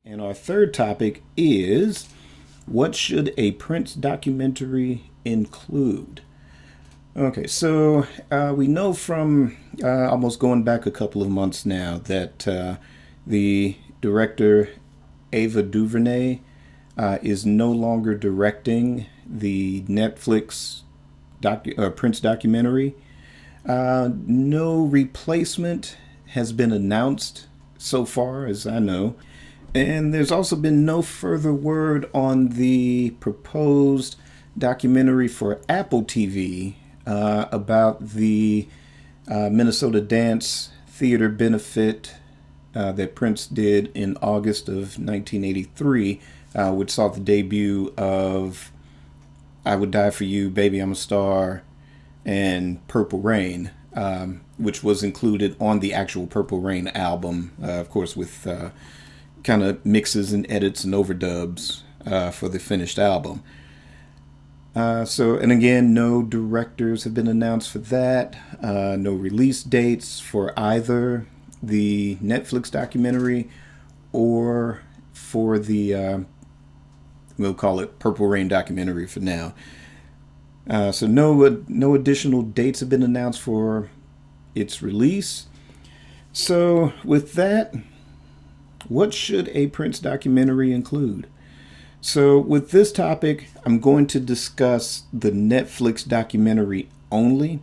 And our third topic is, what should a Prince documentary include? Okay, so we know from almost going back a couple of months now that the director Ava DuVernay is no longer directing the Netflix Prince documentary. No replacement has been announced so far, as I know. And there's also been no further word on the proposed documentary for Apple TV about the Minnesota Dance Theater benefit that Prince did in August of 1983, which saw the debut of I Would Die for You, Baby I'm a Star, and Purple Rain, which was included on the actual Purple Rain album, of course, with kind of mixes and edits and overdubs for the finished album. And again, no directors have been announced for that. No release dates for either the Netflix documentary or for the, we'll call it Purple Rain documentary for now. So no additional dates have been announced for its release. So with that, what should a Prince documentary include? So with this topic, I'm going to discuss the Netflix documentary only.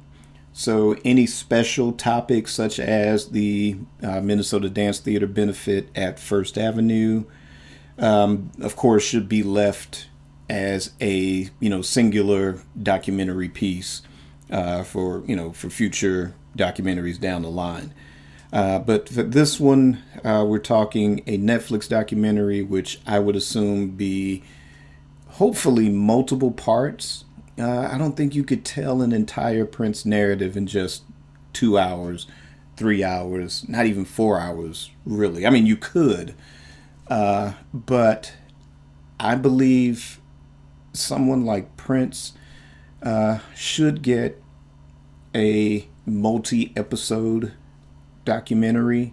So any special topics such as the Minnesota Dance Theater benefit at First Avenue, of course, should be left as a singular documentary piece for future documentaries down the line. But for this one, we're talking a Netflix documentary, which I would assume be hopefully multiple parts. I don't think you could tell an entire Prince narrative in just 2 hours, 3 hours, not even 4 hours, really. I mean, you could, but I believe someone like Prince should get a multi-episode documentary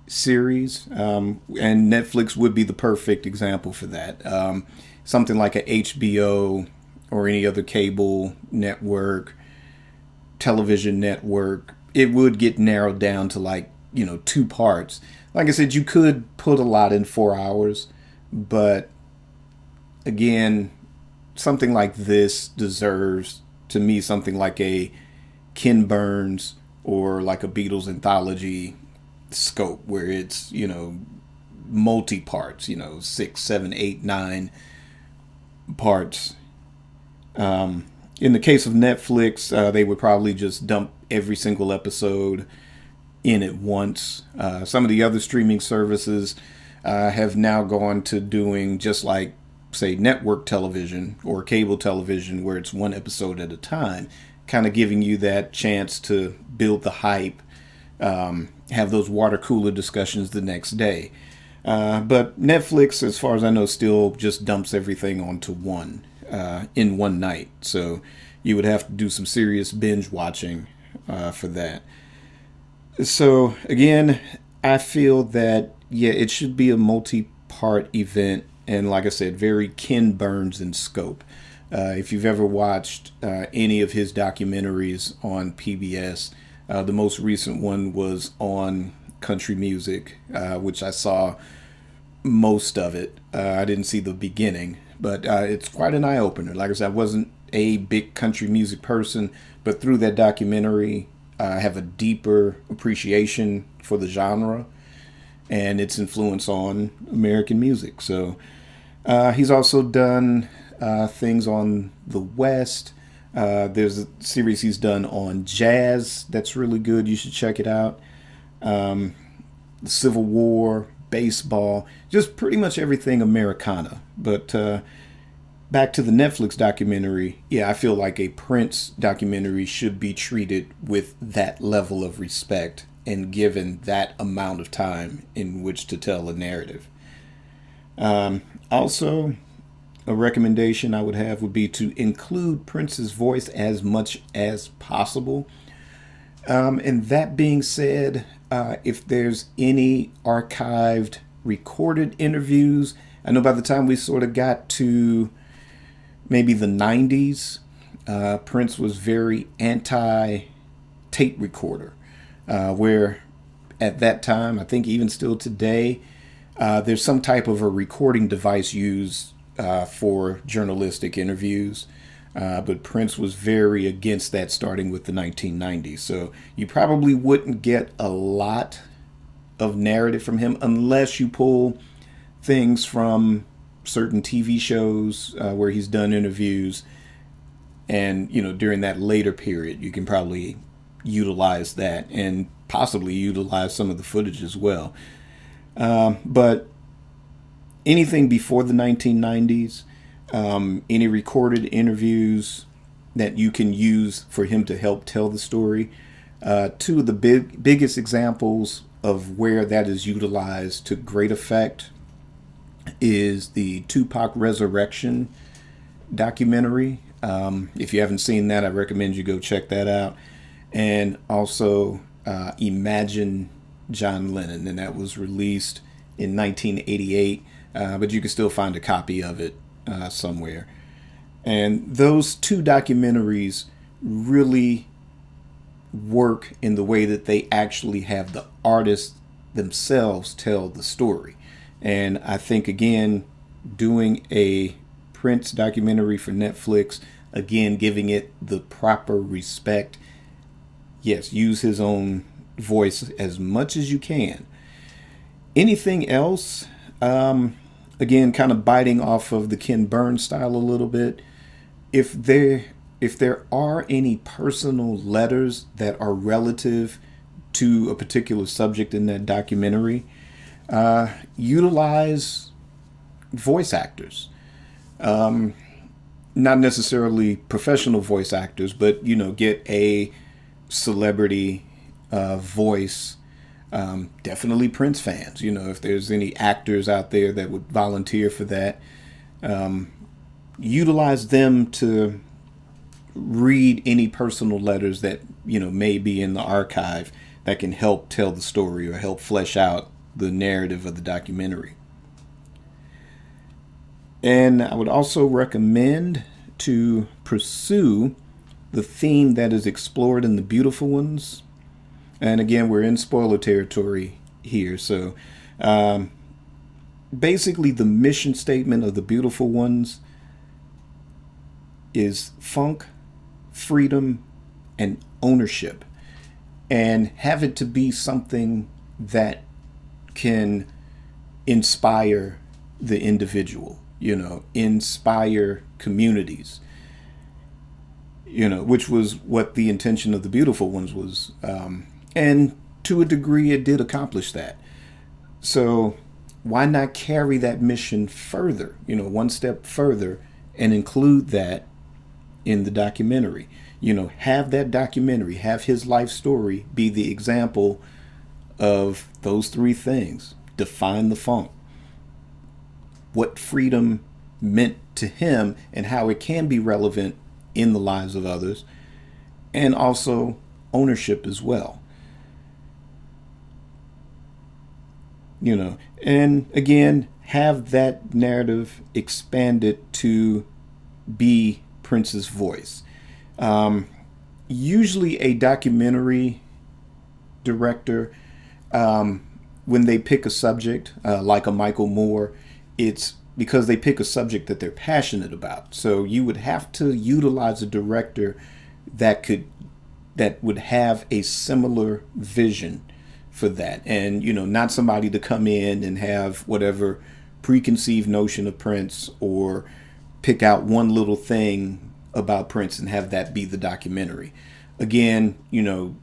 series, and Netflix would be the perfect example for that. Something like a HBO or any other cable network, television network, it would get narrowed down to 2 parts. Like I said, you could put a lot in 4 hours, but again, something like this deserves, to me, something like a Ken Burns or like a Beatles anthology scope where it's, multi parts, 6, 7, 8, 9 parts. In the case of Netflix, they would probably just dump every single episode in at once. Some of the other streaming services have now gone to doing just like, say, network television or cable television, where it's one episode at a time, kind of giving you that chance to build the hype, have those water cooler discussions the next day. But Netflix, as far as I know, still just dumps everything onto one in one night. So you would have to do some serious binge watching for that. So again, I feel that, it should be a multi-part event. And like I said, very Ken Burns in scope. If you've ever watched any of his documentaries on PBS, the most recent one was on country music, which I saw most of it. I didn't see the beginning, but it's quite an eye-opener. Like I said, I wasn't a big country music person, but through that documentary, I have a deeper appreciation for the genre and its influence on American music. So he's also done things on the West. There's a series he's done on jazz that's really good. You should check it out. The Civil War, baseball, just pretty much everything Americana. But back to the Netflix documentary, I feel like a Prince documentary should be treated with that level of respect and given that amount of time in which to tell a narrative. Also, a recommendation I would have would be to include Prince's voice as much as possible. And that being said, if there's any archived recorded interviews, I know by the time we sort of got to maybe the 90s, Prince was very anti tape recorder, where at that time, I think even still today, there's some type of a recording device used for journalistic interviews. But Prince was very against that starting with the 1990s. So you probably wouldn't get a lot of narrative from him unless you pull things from certain TV shows where he's done interviews. And, during that later period, you can probably utilize that and possibly utilize some of the footage as well. But anything before the 1990s, any recorded interviews that you can use for him to help tell the story. Two of the biggest examples of where that is utilized to great effect is the Tupac Resurrection documentary. If you haven't seen that, I recommend you go check that out. And also Imagine John Lennon, and that was released in 1988, but you can still find a copy of it somewhere. And those two documentaries really work in the way that they actually have the artists themselves tell the story. And I think, again, doing a Prince documentary for Netflix, again, giving it the proper respect. Yes, use his own voice as much as you can. Anything else? Again, kind of biting off of the Ken Burns style a little bit. If there are any personal letters that are relative to a particular subject in that documentary, utilize voice actors. Not necessarily professional voice actors, but get a celebrity voice. Definitely Prince fans. If there's any actors out there that would volunteer for that, utilize them to read any personal letters that may be in the archive that can help tell the story or help flesh out the narrative of the documentary. And I would also recommend to pursue the theme that is explored in The Beautiful Ones. And again, we're in spoiler territory here. So basically, the mission statement of The Beautiful Ones is funk, freedom, and ownership. And have it to be something that can inspire the individual, inspire communities, which was what the intention of The Beautiful Ones was. And to a degree, it did accomplish that. So why not carry that mission further, one step further, and include that in the documentary? Have that documentary, have his life story be the example of those three things. Define the funk, what freedom meant to him and how it can be relevant in the lives of others, and also ownership as well. And again, have that narrative expanded to be Prince's voice. Usually a documentary director, when they pick a subject, like a Michael Moore, it's because they pick a subject that they're passionate about. So you would have to utilize a director that would have a similar vision for that. And, not somebody to come in and have whatever preconceived notion of Prince or pick out one little thing about Prince and have that be the documentary. Again,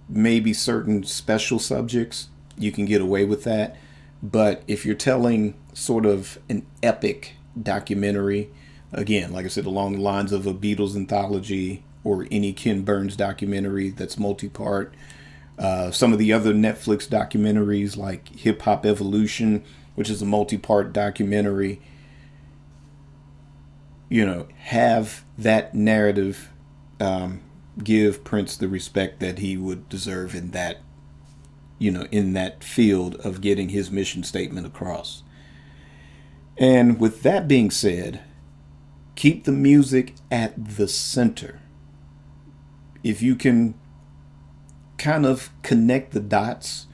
maybe certain special subjects, you can get away with that. But if you're telling sort of an epic documentary, again, like I said, along the lines of a Beatles anthology or any Ken Burns documentary that's multi-part, some of the other Netflix documentaries like Hip Hop Evolution, which is a multi-part documentary, have that narrative give Prince the respect that he would deserve in that, in that field of getting his mission statement across. And with that being said, keep the music at the center. If you can kind of connect the dots,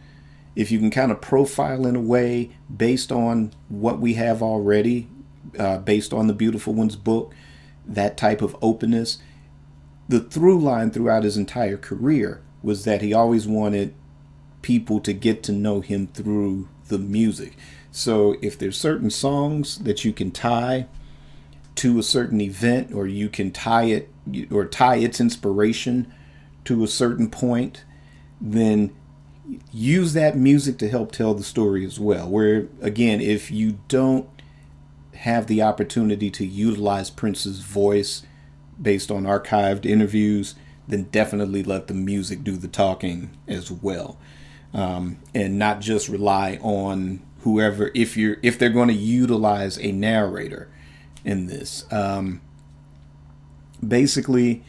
if you can kind of profile in a way based on what we have already, based on the Beautiful One's book, that type of openness, the through line throughout his entire career was that he always wanted people to get to know him through the music. So if there's certain songs that you can tie to a certain event, or you can tie it or tie its inspiration to a certain point, then use that music to help tell the story as well. Where again, if you don't have the opportunity to utilize Prince's voice based on archived interviews, then definitely let the music do the talking as well, and not just rely on whoever. If they're going to utilize a narrator in this, basically,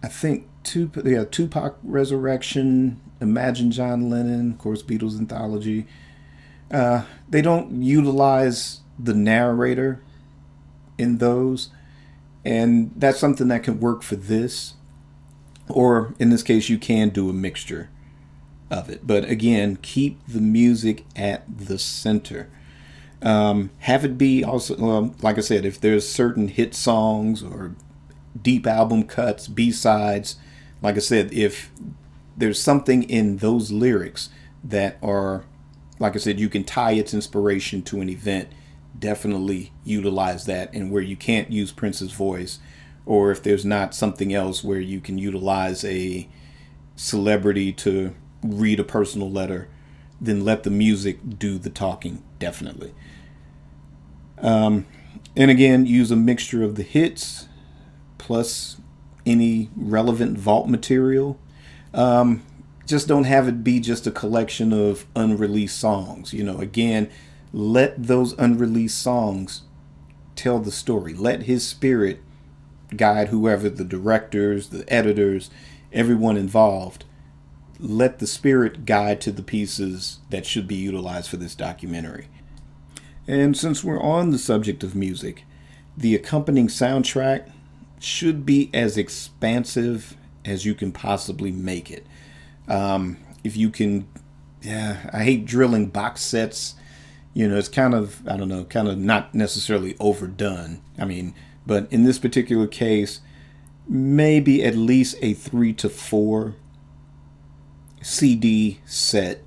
I think Tupac Resurrection, Imagine John Lennon, of course, Beatles Anthology. They don't utilize the narrator in those, and that's something that can work for this. Or in this case, you can do a mixture of it. But again, keep the music at the center. Have it be also, like I said, if there's certain hit songs or deep album cuts, B-sides, like I said, if there's something in those lyrics that are, like I said, you can tie its inspiration to an event, definitely utilize that. And where you can't use Prince's voice, or if there's not something else where you can utilize a celebrity to read a personal letter, then let the music do the talking, definitely. And again, use a mixture of the hits plus any relevant vault material. Just don't have it be just a collection of unreleased songs. Again, let those unreleased songs tell the story. Let his spirit guide whoever, the directors, the editors, everyone involved. Let the spirit guide to the pieces that should be utilized for this documentary. And since we're on the subject of music, the accompanying soundtrack should be as expansive as you can possibly make it. If you can, I hate drilling box sets. It's kind of, I don't know, kind of not necessarily overdone. But in this particular case, maybe at least a 3 to 4 CD set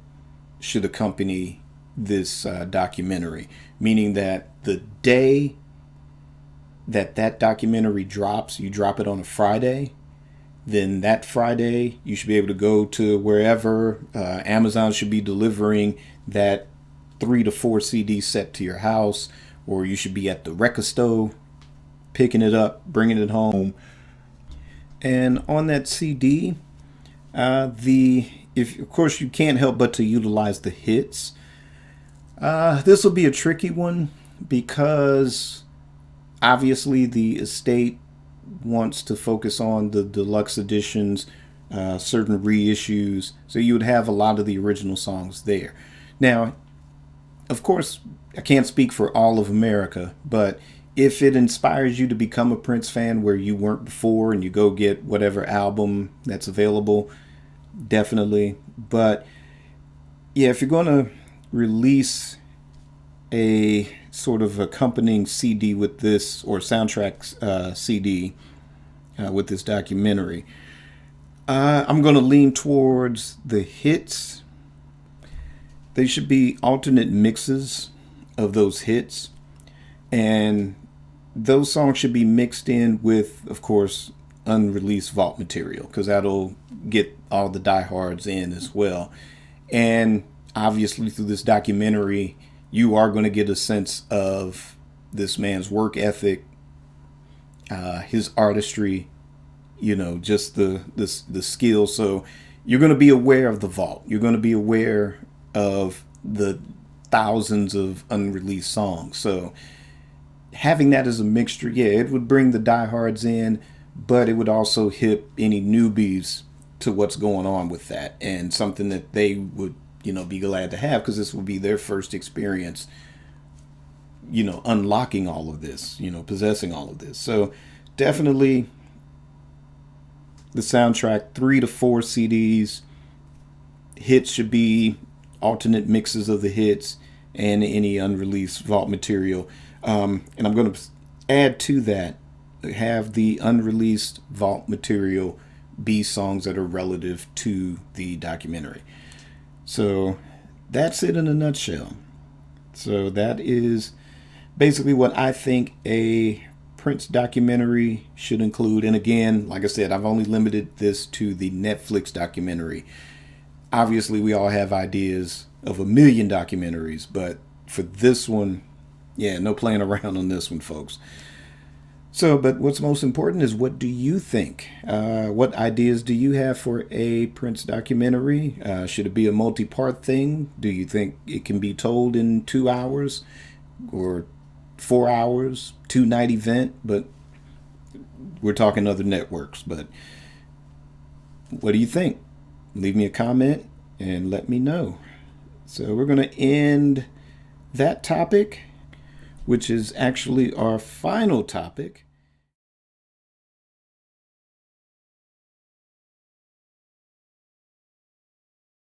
should accompany this documentary, meaning that the day that documentary drops, you drop it on a Friday, then that Friday you should be able to go to wherever. Amazon should be delivering that 3 to 4 CD set to your house, or you should be at the record store picking it up, bringing it home. And on that CD, if of course you can't help but to utilize the hits. This will be a tricky one because obviously the estate wants to focus on the deluxe editions, certain reissues, so you would have a lot of the original songs there. Now, of course, I can't speak for all of America, but if it inspires you to become a Prince fan where you weren't before and you go get whatever album that's available, definitely. But yeah, if you're going to release a sort of accompanying CD with this, or soundtrack CD with this documentary, I'm going to lean towards the hits. They should be alternate mixes of those hits, and those songs should be mixed in with, of course, unreleased vault material, because that'll get all the diehards in as well. And obviously through this documentary, you are going to get a sense of this man's work ethic, his artistry, just the skill. So you're going to be aware of the vault. You're going to be aware of the thousands of unreleased songs. So having that as a mixture, it would bring the diehards in, but it would also hip any newbies to what's going on with that, and something that they would, be glad to have, because this will be their first experience unlocking all of this, possessing all of this. So definitely the soundtrack, 3 to 4 CDs. Hits should be alternate mixes of the hits and any unreleased vault material. And I'm going to add to that, have the unreleased vault material be songs that are relative to the documentary. So that's it in a nutshell. So that is basically what I think a Prince documentary should include. And again, like I said, I've only limited this to the Netflix documentary. Obviously, we all have ideas of a million documentaries, but for this one, no playing around on this one, folks. So, but what's most important is, what do you think? What ideas do you have for a Prince documentary? Should it be a multi-part thing? Do you think it can be told in 2 hours or 4 hours, 2-night event? But we're talking other networks. But what do you think? Leave me a comment and let me know. So we're going to end that topic, which is actually our final topic.